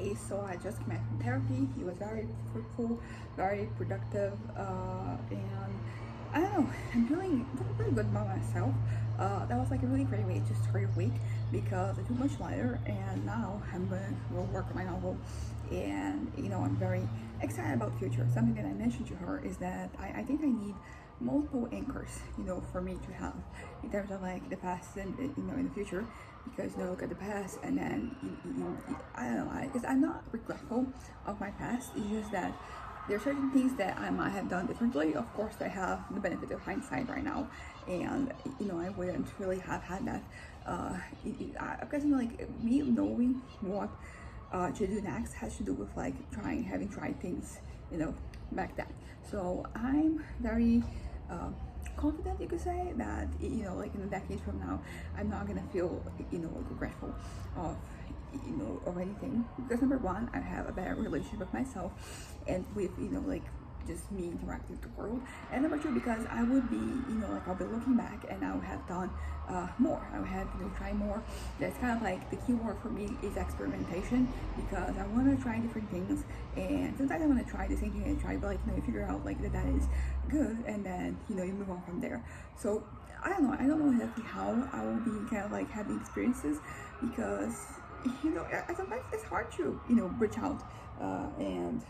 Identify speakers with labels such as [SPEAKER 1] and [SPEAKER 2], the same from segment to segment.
[SPEAKER 1] Okay, so I just came out from therapy. It was very fruitful, very productive, and I don't know, I'm feeling pretty good about myself. That was like a really great way to start your week because I feel much lighter, and now I'm gonna go work on my novel, and I'm very excited about the future. Something that I mentioned to her is that I think I need multiple anchors, for me to have in terms of like the past and in the future, because look at the past and then I don't know, because I'm not regretful of my past. It's just that there are certain things that I might have done differently. Of course, I have the benefit of hindsight right now, and I wouldn't really have had that because like me knowing what to do next has to do with like having tried things, back then. So I'm very confident, you could say, that like in a decade from now, I'm not gonna feel like regretful of of anything, because number one, I have a better relationship with myself and with like just me interacting with the world. And number two, because I would be like I'll be looking back and I would have done more. I would have tried more. That's kind of like the key word for me is experimentation, because I want to try different things, and sometimes I want to try the same thing I try, but like you figure out like that is good, and then you move on from there. So I don't know exactly how I will be kind of like having experiences, because sometimes it's hard to reach out and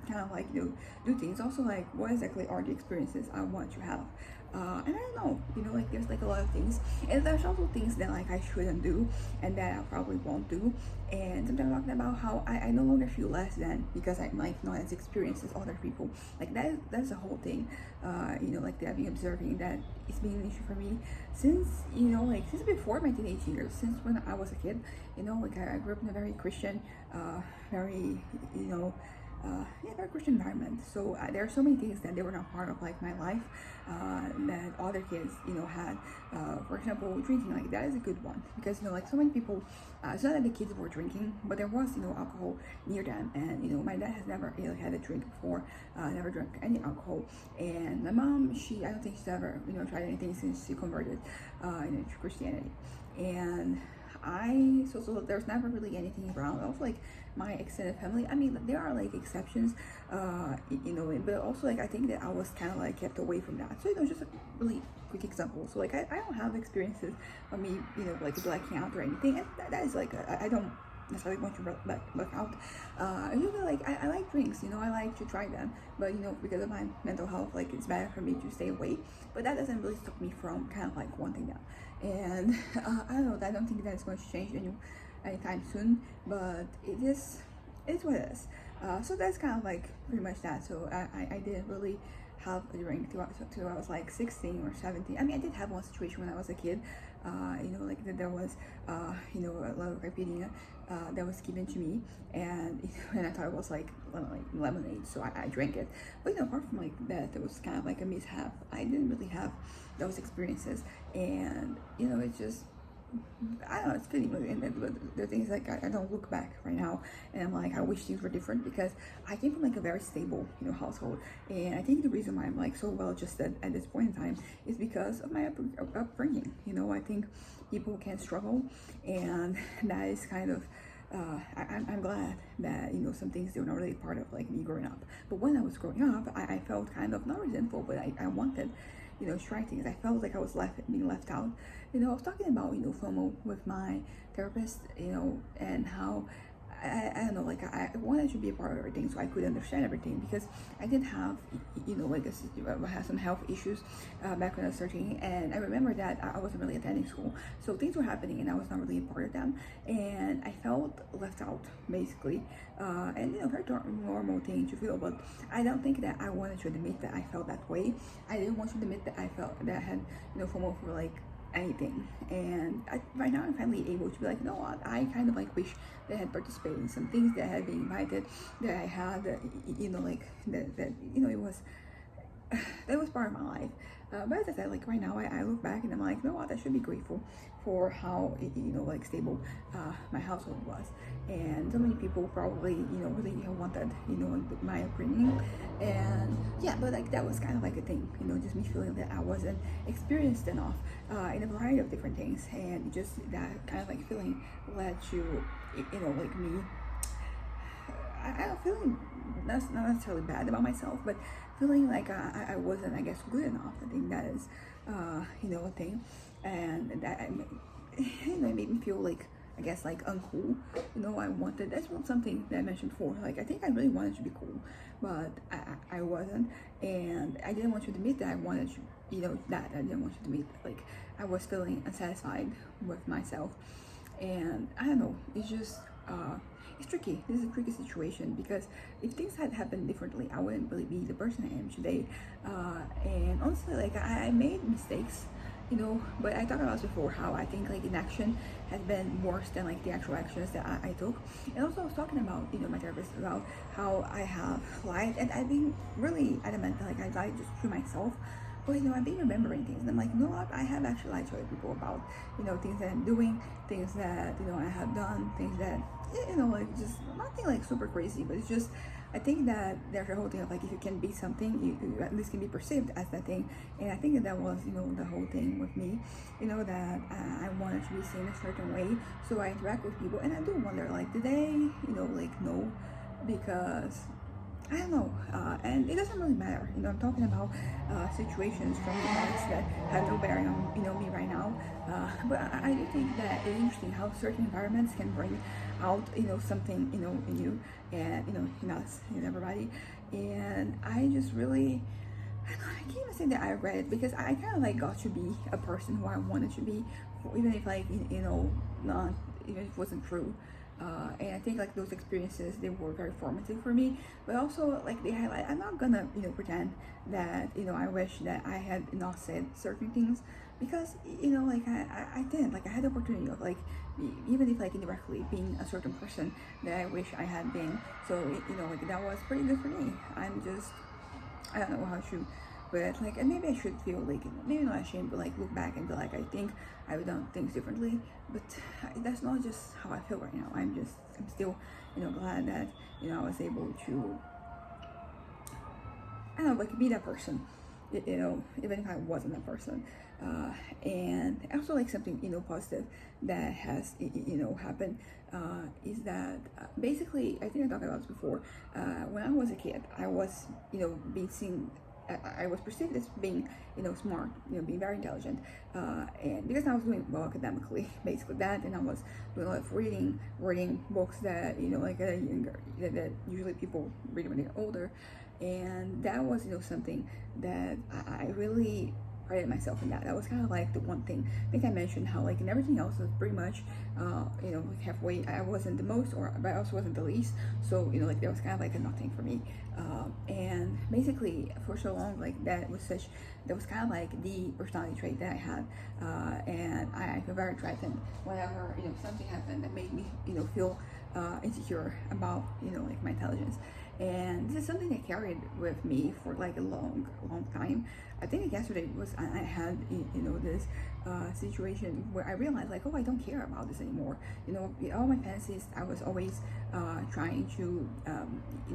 [SPEAKER 1] kind of like do things. Also, like, what exactly are the experiences I want to have? And I don't know, like there's like a lot of things, and there's also things that like I shouldn't do and that I probably won't do. And sometimes I'm talking about how I no longer feel less than because I'm like not as experienced as other people. Like that's the whole thing. Like that I've been observing that it's been an issue for me since like since before my teenage years, since when I was a kid. Like I grew up in a very Christian, very very Christian environment. So there are so many things that they were not part of like my life that other kids had. For example, drinking, like that is a good one, because like so many people. It's not that the kids were drinking, but there was alcohol near them, and my dad has never had a drink before, never drank any alcohol, and my mom, I don't think she's ever tried anything since she converted to Christianity. And so there's never really anything around. Also, like my extended family, I mean, there are like exceptions, but also like I think that I was kind of like kept away from that. So just a really quick example. So like I don't have experiences of me like blacking out or anything, and that is like I don't necessarily want to black out. Usually like I like drinks, I like to try them, but because of my mental health, like it's better for me to stay away. But that doesn't really stop me from kind of like wanting that. And I don't know, I don't think that's going to change anytime soon, but it's what it is. So that's kind of like pretty much that. So I didn't really have a drink till I was like 16 or 17. I mean, I did have one situation when I was a kid, like there was a lot of caipirinha that was given to me, and and I thought it was like lemonade, so I drank it. But apart from like that, it was kind of like a mishap. I didn't really have those experiences, and it's just I don't know, it's pretty moving. And the things like I don't look back right now and I'm like, I wish things were different, because I came from like a very stable, household. And I think the reason why I'm like so well adjusted at this point in time is because of my upbringing. I think people can struggle, and that is kind of I'm glad that some things they were not really part of like me growing up. But when I was growing up, I felt kind of not resentful, but I wanted try things. I felt like I was being left out. I was talking about FOMO with my therapist, and how I don't know, like I wanted to be a part of everything so I could understand everything, because I did have like I had some health issues back when I was 13, and I remember that I wasn't really attending school, so things were happening and I was not really a part of them, and I felt left out basically, and very normal thing to feel. But I don't think that I wanted to admit that I felt that way. I didn't want to admit that I felt that I had FOMO for like anything. And right now I'm finally able to be like, what, I kind of like wish that I had participated in some things, that I had been invited, that I had like that it was that was part of my life. But as I said, like right now I look back and I'm like, what, I should be grateful for how like stable my household was. And so many people probably really wanted like my upbringing, and yeah, but like that was kind of like a thing, just me feeling that I wasn't experienced enough in a variety of different things, and just that kind of like feeling led to like me I'm feeling that's not necessarily bad about myself, but feeling like I wasn't, I guess, good enough. I think that is, a thing, and that it made me feel like, I guess, like uncool. I wanted, that's not something that I mentioned before. Like, I think I really wanted to be cool, but I wasn't, and I didn't want you to admit that I wanted to, that I didn't want you to admit, like, I was feeling unsatisfied with myself, and I don't know, it's just, it's tricky. This is a tricky situation because if things had happened differently, I wouldn't really be the person I am today. And honestly, like, I made mistakes, but I talked about this before, how I think like inaction has been worse than like the actual actions that I took. And also I was talking about, my therapist, about how I have lied, and I've been really adamant that like I lied just to myself. But I've been remembering things, and I'm like, what? I have actually lied to other people about, things that I'm doing, things that I have done, things that like just nothing like super crazy, but it's just, I think that there's a whole thing of like, if you can be something, you at least can be perceived as that thing. And I think that was, the whole thing with me, that I wanted to be seen a certain way, so I interact with people, and I do wonder, like, did they, like, know? Because I don't know, and it doesn't really matter. I'm talking about situations from the past that have no bearing on me right now. But I do think that it's interesting how certain environments can bring out something in you, and in us, in everybody. And I just really, I don't know, I can't even say that I regret it, because I kind of like got to be a person who I wanted to be, even if like not even if it wasn't true. And I think like those experiences, they were very formative for me, but also like they highlight, I'm not gonna pretend that I wish that I had not said certain things, because like I didn't, like I had the opportunity of like even if like indirectly being a certain person that I wish I had been. So like that was pretty good for me. I'm just, I don't know how to, but like, and maybe I should feel like, maybe not ashamed, but like look back and be like, I think I've done things differently. But that's not just how I feel right now. I'm still glad that I was able to, I don't know, like be that person, even if I wasn't that person. And also like something positive that has happened, is that basically, I think I talked about this before. When I was a kid, I was being seen, I was perceived as being smart, being very intelligent, and because I was doing well academically, basically that, and I was doing a lot of reading books that like that usually people read when they're older, and that was something that I really prided myself in. That was kind of like the one thing. I think I mentioned how like in everything else was pretty much like halfway. I wasn't the most, but I also wasn't the least, so like that was kind of like a nothing for me. And basically for so long, like that was kind of like the personality trait that I had, and I feel very threatened whenever something happened that made me feel insecure about like my intelligence. And this is something I carried with me for like a long time. I think yesterday was, I had this situation where I realized like, oh, I don't care about this anymore. All my fantasies, I was always trying to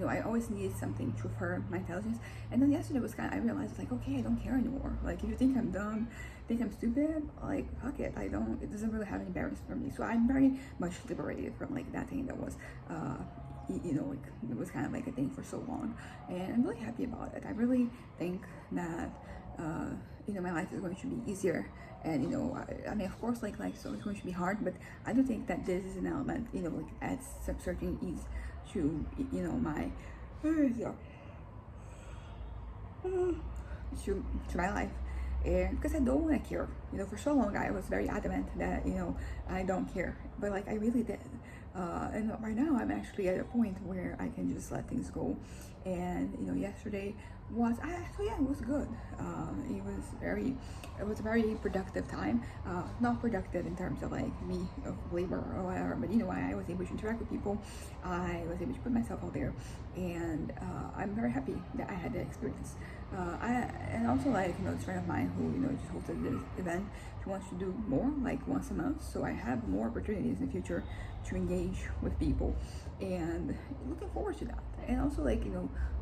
[SPEAKER 1] I always needed something to affirm my intelligence. And then yesterday was I realized like, okay, I don't care anymore. Like, if you think I'm dumb, think I'm stupid, like fuck it, it doesn't really have any bearings for me. So I'm very much liberated from like that thing that was like it was kind of like a thing for so long, and I'm really happy about it. I really think that my life is going to be easier, and I mean, of course, like so it's going to be hard, but I do think that this is an element like adds some certain ease to my to my life. And because I don't want to care, for so long I was very adamant that I don't care, but like I really did. And right now I'm actually at a point where I can just let things go. And yesterday was, it was good. It was a very productive time. Not productive in terms of like me of labor or whatever, but I was able to interact with people. I was able to put myself out there, and I'm very happy that I had that experience. And also like this friend of mine who just hosted this event. She wants to do more, like once a month, so I have more opportunities in the future to engage with people, and looking forward to that. And also like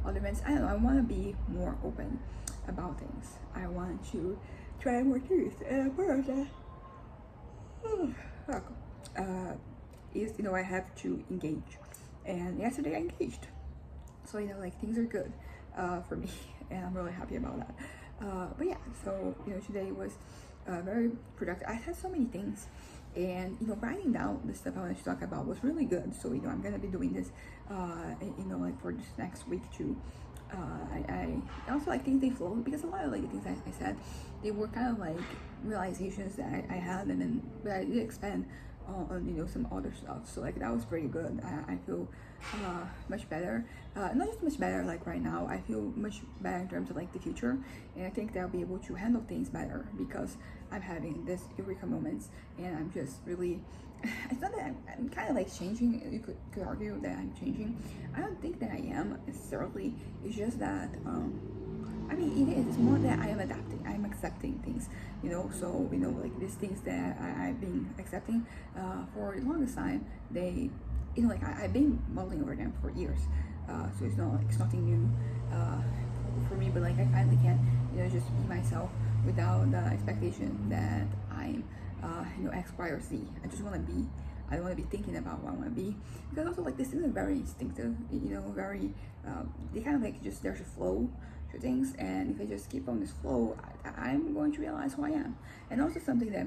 [SPEAKER 1] other events, I don't know, I want to be more open about things. I want to try more things, and part of that is I have to engage, and yesterday I engaged. So you know, like things are good for me, and I'm really happy about that. But yeah, so you know, today was very productive. I had so many things, and you know, writing down the stuff I wanted to talk about was really good. So you know, I'm gonna be doing this, you know, like for this next week too. I also like things they flow, because a lot of like the things I said, they were kind of like realizations that I had, and then but I did expand on you know some other stuff. So like that was pretty good. I feel much better. Not just much better like right now. I feel much better in terms of like the future, and I think that I'll be able to handle things better because I'm having this eureka moments, and I'm just really. It's not that I'm kind of like changing. You could argue that I'm changing. I don't think that I am necessarily. It's just that I mean, it is. It's more that I am adapting. I'm accepting things, you know. So you know, like these things that I've been accepting for the longest time. They, you know, like I've been mulling over them for years. So it's not like it's nothing new for me. But like I finally can, you know, just be myself without the expectation that I'm, you know, X, Y, or Z. I just want to be. I don't want to be thinking about what I want to be, because also like this things are very instinctive, you know, very they kind of like just there's a flow to things, and if I just keep on this flow, I'm going to realize who I am. And also something that